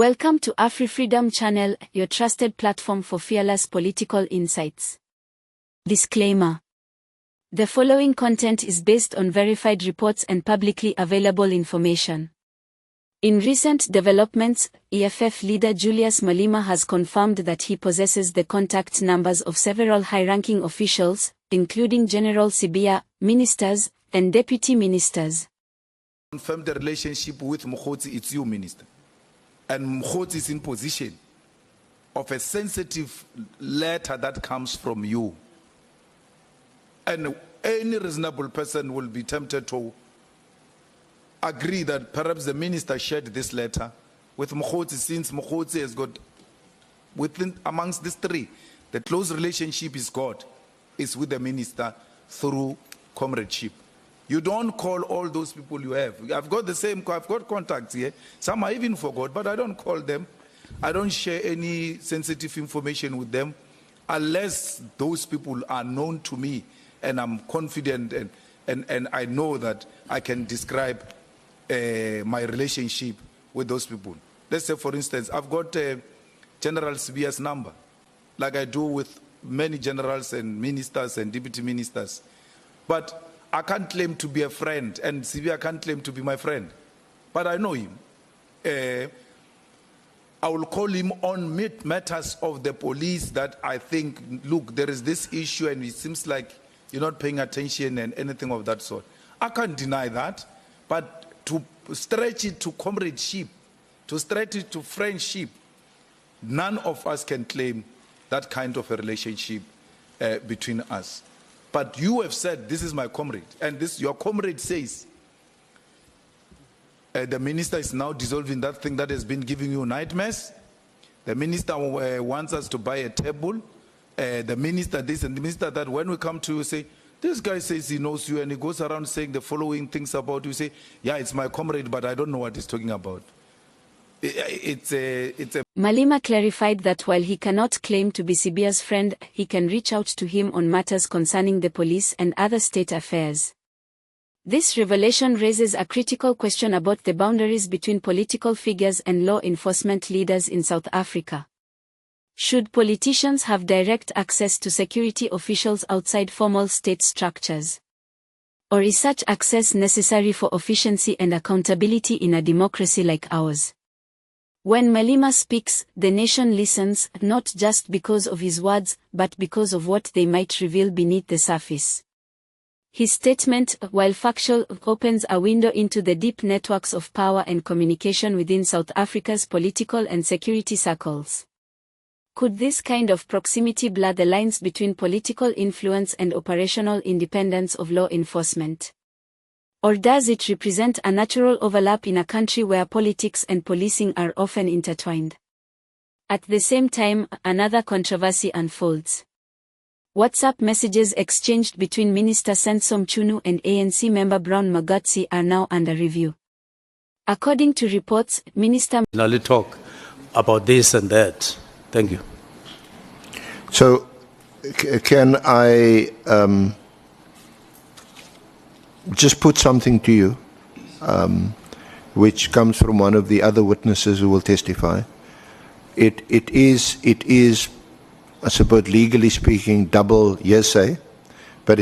Welcome to AfriFreedomChannel, your trusted platform for fearless political insights. Disclaimer. The following content is based on verified reports and publicly available information. In recent developments, EFF leader Julius Malema has confirmed that he possesses the contact numbers of several high-ranking officials, including General Sibia, ministers, and deputy ministers. Confirm the relationship with Mchunu, it's you, Minister. And Mchunu is in position of a sensitive letter that comes from you. And any reasonable person will be tempted to agree that perhaps the minister shared this letter with Mchunu, since Mchunu has got, amongst these three, the close relationship is with the minister through comradeship. You don't call all those people you have. I've got contacts here. Some I even forgot, but I don't call them. I don't share any sensitive information with them unless those people are known to me and I'm confident and I know that I can describe my relationship with those people. Let's say, for instance, I've got General Sibia's number, like I do with many generals and ministers and deputy ministers. But I can't claim to be a friend, and Sibia can't claim to be my friend. But I know him. I will call him on matters of the police that I think, look, there is this issue and it seems like you're not paying attention and anything of that sort. I can't deny that, but to stretch it to comradeship, to stretch it to friendship, none of us can claim that kind of a relationship between us. But you have said, this is my comrade, and your comrade says, the minister is now dissolving that thing that has been giving you nightmares. The minister wants us to buy a table. The minister this and the minister that. When we come to you, say, this guy says he knows you, and he goes around saying the following things about you. Say, yeah, it's my comrade, but I don't know what he's talking about. Malema clarified that while he cannot claim to be Sibia's friend, he can reach out to him on matters concerning the police and other state affairs. This revelation raises a critical question about the boundaries between political figures and law enforcement leaders in South Africa. Should politicians have direct access to security officials outside formal state structures? Or is such access necessary for efficiency and accountability in a democracy like ours? When Malema speaks, the nation listens, not just because of his words, but because of what they might reveal beneath the surface. His statement, while factual, opens a window into the deep networks of power and communication within South Africa's political and security circles. Could this kind of proximity blur the lines between political influence and operational independence of law enforcement? Or does it represent a natural overlap in a country where politics and policing are often intertwined? At the same time, another controversy unfolds. WhatsApp messages exchanged between Minister Mchunu and ANC member Brown Magotsi are now under review. According to reports, Minister talk about this and that. Thank you. So, can I just put something to you, which comes from one of the other witnesses who will testify. It is, I suppose, legally speaking, double hearsay, but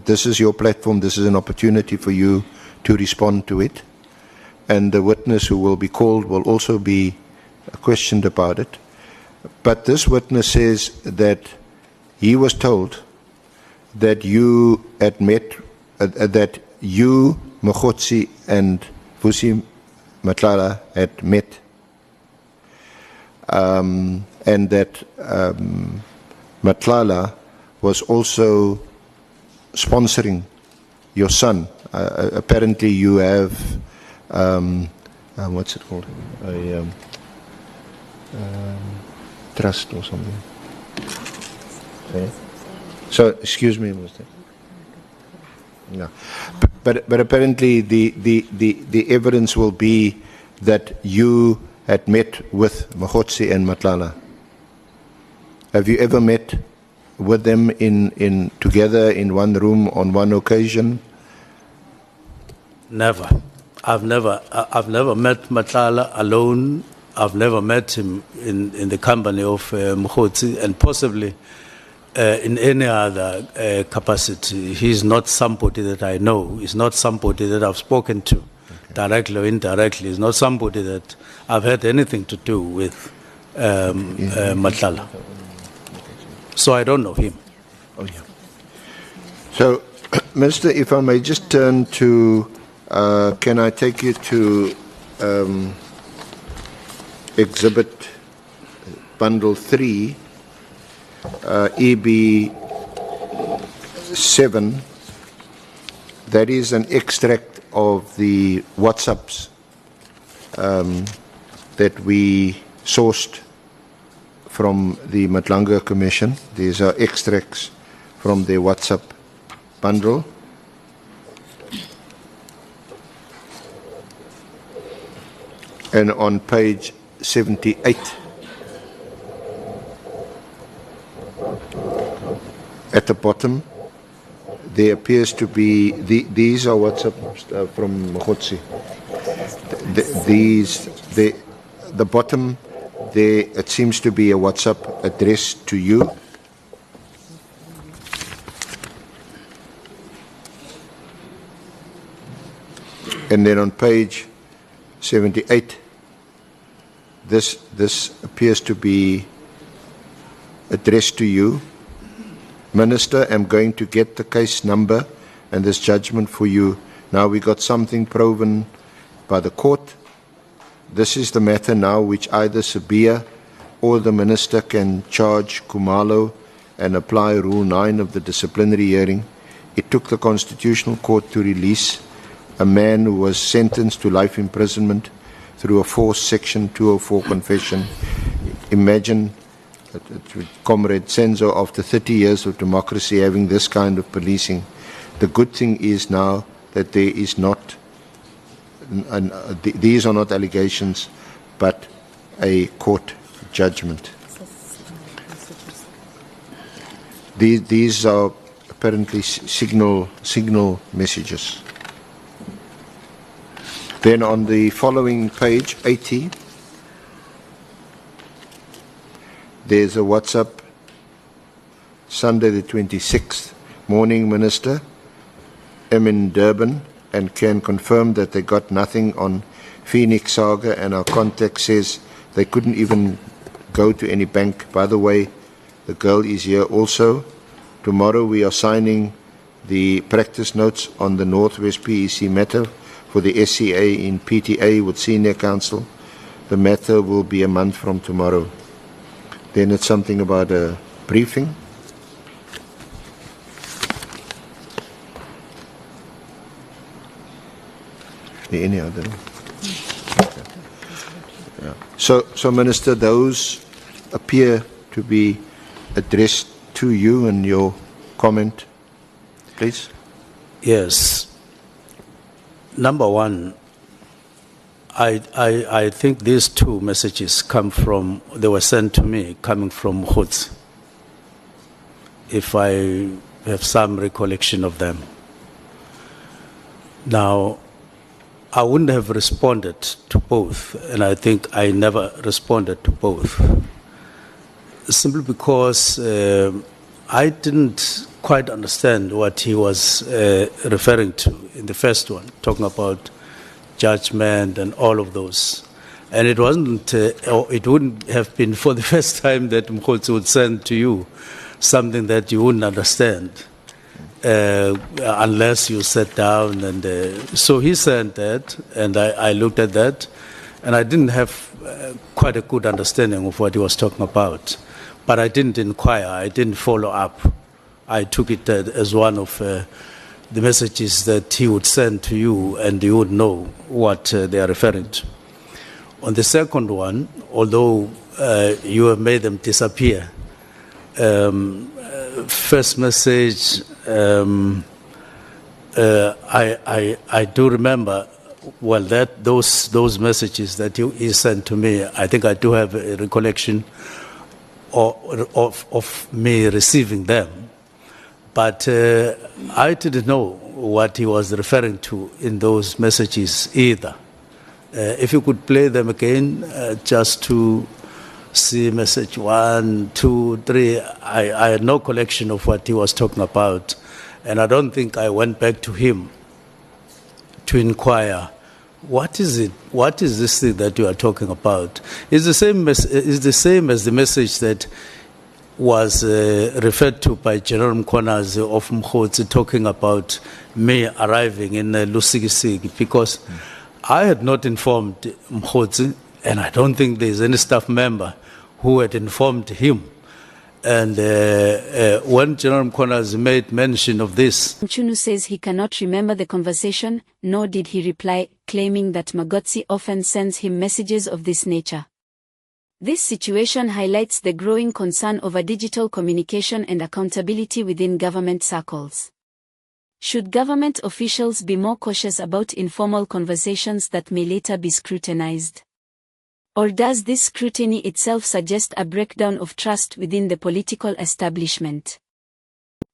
this is your platform. This is an opportunity for you to respond to it, and the witness who will be called will also be questioned about it. But this witness says that he was told that you had met. That you, Mchunu, and Vusi Matlala had met, and that Matlala was also sponsoring your son. Apparently you have, what's it called? A trust or something. Okay. So, excuse me, Mr. No. But apparently the evidence will be that you had met with Mchunu and Matlala. Have you ever met with them together in one room on one occasion? Never. I've never met Matlala alone I've never met him in the company of Mkhotsi, and possibly in any other capacity. He's not somebody that I know. He's not somebody that I've spoken to, directly or indirectly. He's not somebody that I've had anything to do with Matlala. So I don't know him. Oh, yeah. So, Minister, if I may just turn to, can I take you to Exhibit Bundle 3, EB 7. That is an extract of the WhatsApps that we sourced from the Matlanga Commission. These are extracts from their WhatsApp bundle. And on page 78, at the bottom, there appears to be, these are WhatsApp from Mkhotsi. The bottom, there, it seems to be a WhatsApp addressed to you. And then on page 78, this appears to be addressed to you. Minister, I'm going to get the case number and this judgment for you. Now we got something proven by the court. This is the matter now which either Sabia or the minister can charge Kumalo and apply Rule 9 of the disciplinary hearing. It took the Constitutional Court to release a man who was sentenced to life imprisonment through a forced Section 204 confession. Imagine Comrade Senzo, after 30 years of democracy, having this kind of policing. The good thing is now that there is not, these are not allegations, but a court judgment. These are apparently signal messages. Then on the following page, 80, there's a WhatsApp, Sunday the 26th. Morning, Minister. I'm in Durban and can confirm that they got nothing on Phoenix Saga, and our contact says they couldn't even go to any bank. By the way, the girl is here also. Tomorrow we are signing the practice notes on the Northwest PEC matter for the SCA in PTA with Senior Counsel. The matter will be a month from tomorrow. Then it's something about a briefing. Any other? Yeah. So Minister, those appear to be addressed to you and your comment, please. Yes. Number one, I think these two messages they were sent to me coming from Mkhotsi, if I have some recollection of them. Now, I wouldn't have responded to both, and I think I never responded to both, simply because I didn't quite understand what he was referring to in the first one, talking about judgment and all of those. And it wasn't, or it wouldn't have been for the first time that Mkhotsi would send to you something that you wouldn't understand unless you sat down. And so he sent that, and I looked at that, and I didn't have quite a good understanding of what he was talking about. But I didn't inquire, I didn't follow up. I took it as one of the messages that he would send to you, and you would know what they are referring to. On the second one, although you have made them disappear, first message, I do remember, well, that those messages that he sent to me, I think I do have a recollection of me receiving them. But I didn't know what he was referring to in those messages either. If you could play them again, just to see message 1, 2, 3. I had no collection of what he was talking about, and I don't think I went back to him to inquire, what is it? What is this thing that you are talking about? It's the same as the message that was referred to by General Mkhonazi of Mkhotsi, talking about me arriving in Lusikisiki, because I had not informed Mkhotsi, and I don't think there's any staff member who had informed him. And when General Mkhonazi made mention of this, Mchunu says he cannot remember the conversation, nor did he reply, claiming that Magotsi often sends him messages of this nature. This situation highlights the growing concern over digital communication and accountability within government circles. Should government officials be more cautious about informal conversations that may later be scrutinized? Or does this scrutiny itself suggest a breakdown of trust within the political establishment?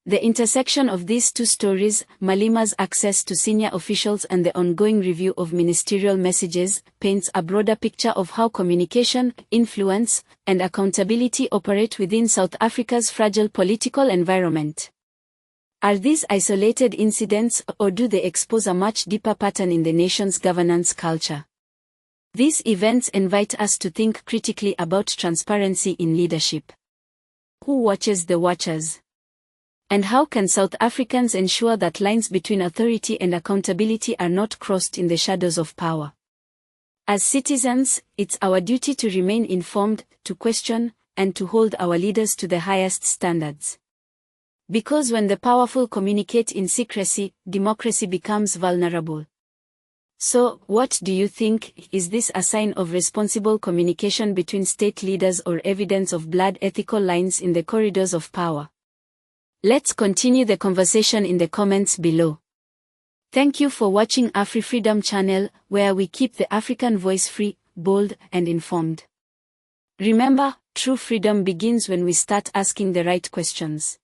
The intersection of these two stories, Malema's access to senior officials and the ongoing review of ministerial messages, paints a broader picture of how communication, influence, and accountability operate within South Africa's fragile political environment. Are these isolated incidents, or do they expose a much deeper pattern in the nation's governance culture? These events invite us to think critically about transparency in leadership. Who watches the watchers? And how can South Africans ensure that lines between authority and accountability are not crossed in the shadows of power? As citizens, it's our duty to remain informed, to question, and to hold our leaders to the highest standards. Because when the powerful communicate in secrecy, democracy becomes vulnerable. So, what do you think? Is this a sign of responsible communication between state leaders or evidence of blurred ethical lines in the corridors of power? Let's continue the conversation in the comments below. Thank you for watching AfriFreedom Channel, where we keep the African voice free, bold, and informed. Remember, true freedom begins when we start asking the right questions.